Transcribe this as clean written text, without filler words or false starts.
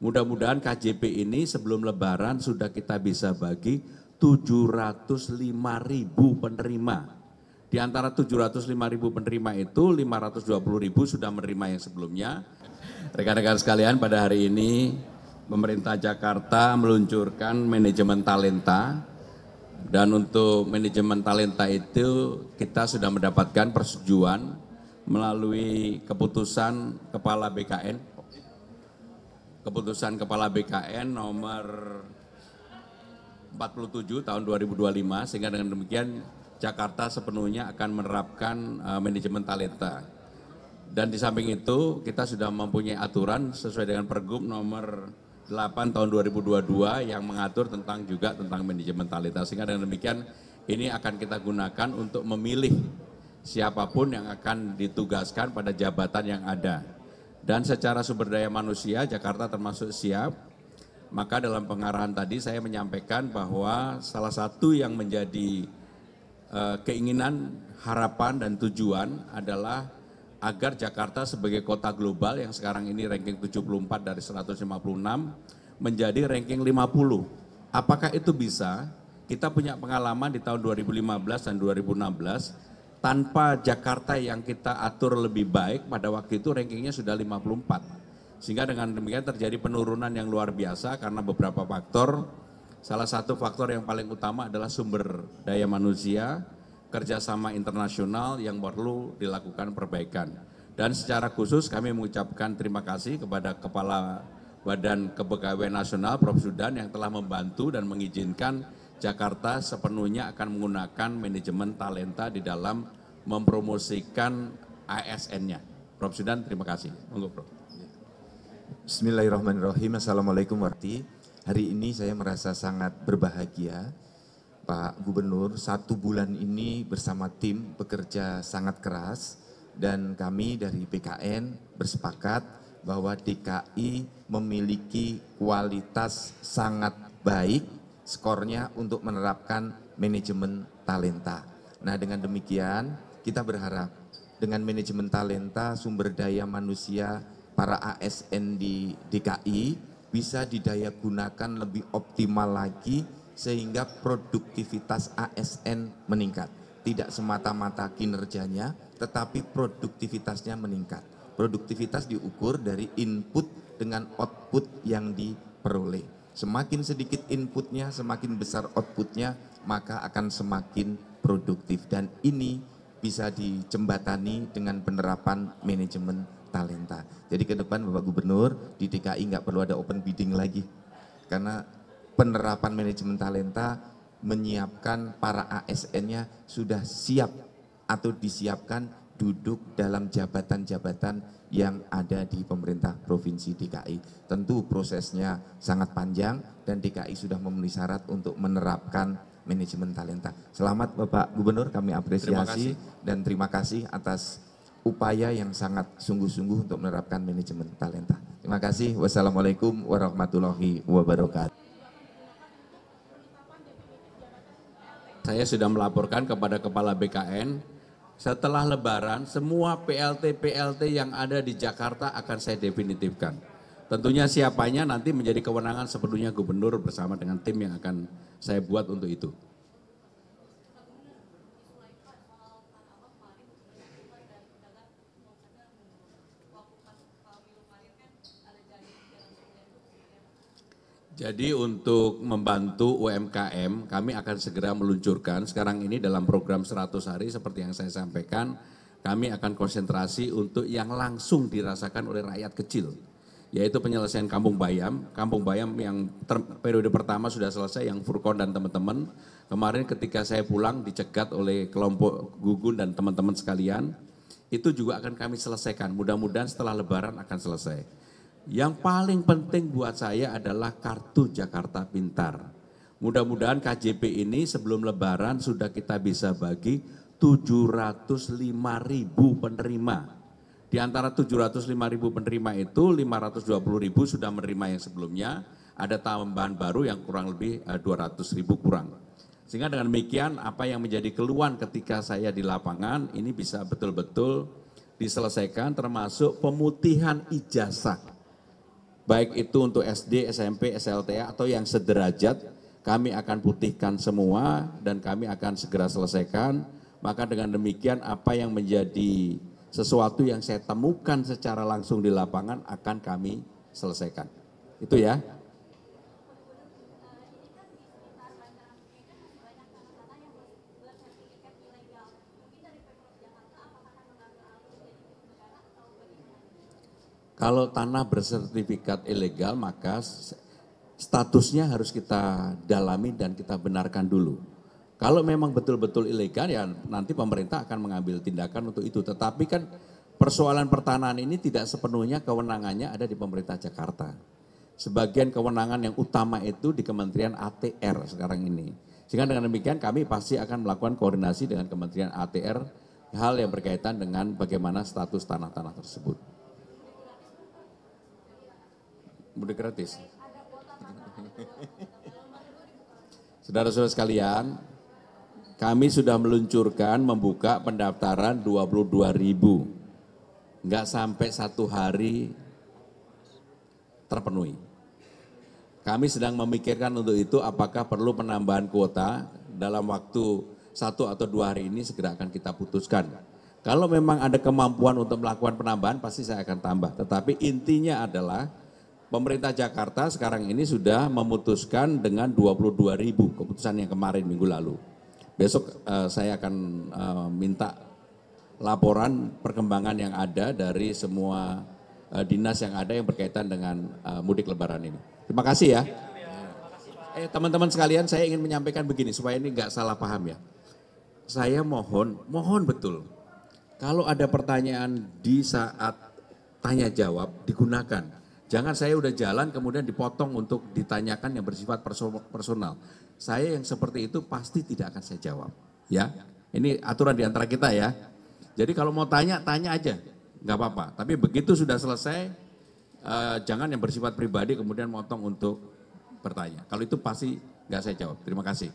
Mudah-mudahan KJP ini sebelum Lebaran sudah kita bisa bagi 705.000 penerima. Di antara 705.000 penerima itu 520.000 sudah menerima yang sebelumnya. Rekan-rekan sekalian, pada hari ini pemerintah Jakarta meluncurkan manajemen talenta. Dan untuk manajemen talenta itu kita sudah mendapatkan persetujuan melalui keputusan Kepala BKN nomor 47 tahun 2025, sehingga dengan demikian Jakarta sepenuhnya akan menerapkan manajemen talenta. Dan di samping itu kita sudah mempunyai aturan sesuai dengan Pergub nomor 8 tahun 2022 yang mengatur tentang manajemen talenta, sehingga dengan demikian ini akan kita gunakan untuk memilih siapapun yang akan ditugaskan pada jabatan yang ada. Dan secara sumber daya manusia Jakarta termasuk siap. Maka dalam pengarahan tadi saya menyampaikan bahwa salah satu yang menjadi keinginan, harapan dan tujuan adalah agar Jakarta sebagai kota global yang sekarang ini ranking 74 dari 156 menjadi ranking 50. Apakah itu bisa? Kita punya pengalaman di tahun 2015 dan 2016 tanpa Jakarta yang kita atur lebih baik, pada waktu itu rankingnya sudah 54. Sehingga dengan demikian terjadi penurunan yang luar biasa karena beberapa faktor. Salah satu faktor yang paling utama adalah sumber daya manusia, kerjasama internasional yang perlu dilakukan perbaikan. Dan secara khusus kami mengucapkan terima kasih kepada Kepala Badan Kepegawaian Nasional Prof. Sudan yang telah membantu dan mengizinkan Jakarta sepenuhnya akan menggunakan manajemen talenta di dalam mempromosikan ASN-nya. Prof. Sudan, terima kasih. Monggo, Prof. Bismillahirrahmanirrahim. Assalamualaikum warahmatullahi wabarakatuh. Hari ini saya merasa sangat berbahagia. Pak Gubernur, 1 bulan ini bersama tim bekerja sangat keras dan kami dari BKN bersepakat bahwa DKI memiliki kualitas sangat baik skornya untuk menerapkan manajemen talenta. Nah, dengan demikian kita berharap dengan manajemen talenta sumber daya manusia para ASN di DKI bisa didaya gunakan lebih optimal lagi sehingga produktivitas ASN meningkat. Tidak semata-mata kinerjanya, tetapi produktivitasnya meningkat. Produktivitas diukur dari input dengan output yang diperoleh. Semakin sedikit inputnya, semakin besar outputnya, maka akan semakin produktif. Dan ini bisa dijembatani dengan penerapan manajemen talenta. Jadi ke depan Bapak Gubernur, di DKI nggak perlu ada open bidding lagi. Karena penerapan manajemen talenta menyiapkan para ASN-nya sudah siap atau disiapkan duduk dalam jabatan-jabatan yang ada di pemerintah Provinsi DKI. Tentu prosesnya sangat panjang dan DKI sudah memenuhi syarat untuk menerapkan manajemen talenta. Selamat Bapak Gubernur, kami apresiasi dan terima kasih atas upaya yang sangat sungguh-sungguh untuk menerapkan manajemen talenta. Terima kasih. Wassalamualaikum warahmatullahi wabarakatuh. Saya sudah melaporkan kepada Kepala BKN, setelah Lebaran semua PLT-PLT yang ada di Jakarta akan saya definitifkan. Tentunya siapanya nanti menjadi kewenangan sepenuhnya Gubernur bersama dengan tim yang akan saya buat untuk itu. Jadi untuk membantu UMKM, kami akan segera meluncurkan sekarang ini dalam program 100 hari seperti yang saya sampaikan, kami akan konsentrasi untuk yang langsung dirasakan oleh rakyat kecil, yaitu penyelesaian Kampung Bayam yang periode pertama sudah selesai, yang Furkon dan teman-teman. Kemarin ketika saya pulang dicegat oleh kelompok Gugun dan teman-teman sekalian, itu juga akan kami selesaikan, mudah-mudahan setelah Lebaran akan selesai. Yang paling penting buat saya adalah kartu Jakarta Pintar. Mudah-mudahan KJP ini sebelum Lebaran sudah kita bisa bagi 705.000 penerima. Di antara 705.000 penerima itu 520.000 sudah menerima yang sebelumnya, ada tambahan baru yang kurang lebih 200.000 kurang. Sehingga dengan demikian apa yang menjadi keluhan ketika saya di lapangan ini bisa betul-betul diselesaikan, termasuk pemutihan ijazah. baik itu untuk SD, SMP, SLTA atau yang sederajat, kami akan putihkan semua dan kami akan segera selesaikan. Maka dengan demikian apa yang menjadi sesuatu yang saya temukan secara langsung di lapangan akan kami selesaikan. Itu ya. Kalau tanah bersertifikat ilegal maka statusnya harus kita dalami dan kita benarkan dulu. Kalau memang betul-betul ilegal ya nanti pemerintah akan mengambil tindakan untuk itu. Tetapi kan persoalan pertanahan ini tidak sepenuhnya kewenangannya ada di pemerintah Jakarta. Sebagian kewenangan yang utama itu di Kementerian ATR sekarang ini. Sehingga dengan demikian kami pasti akan melakukan koordinasi dengan Kementerian ATR hal yang berkaitan dengan bagaimana status tanah-tanah tersebut. Mudik gratis. Saudara-saudara sekalian, kami sudah meluncurkan membuka pendaftaran 22.000. Enggak sampai 1 hari terpenuhi. Kami sedang memikirkan untuk itu apakah perlu penambahan kuota dalam waktu 1 atau 2 hari ini segera akan kita putuskan. Kalau memang ada kemampuan untuk melakukan penambahan pasti saya akan tambah. Tetapi intinya adalah pemerintah Jakarta sekarang ini sudah memutuskan dengan 22.000 keputusan yang kemarin minggu lalu. Besok saya akan minta laporan perkembangan yang ada dari semua dinas yang ada yang berkaitan dengan mudik lebaran ini. Terima kasih ya. Teman-teman sekalian saya ingin menyampaikan begini supaya ini nggak salah paham ya. Saya mohon betul. Kalau ada pertanyaan di saat tanya jawab digunakan. Jangan saya udah jalan kemudian dipotong untuk ditanyakan yang bersifat personal. Saya yang seperti itu pasti tidak akan saya jawab. Ya, ini aturan di antara kita ya. Jadi kalau mau tanya aja, nggak apa-apa. Tapi begitu sudah selesai, jangan yang bersifat pribadi kemudian motong untuk bertanya. Kalau itu pasti nggak saya jawab. Terima kasih.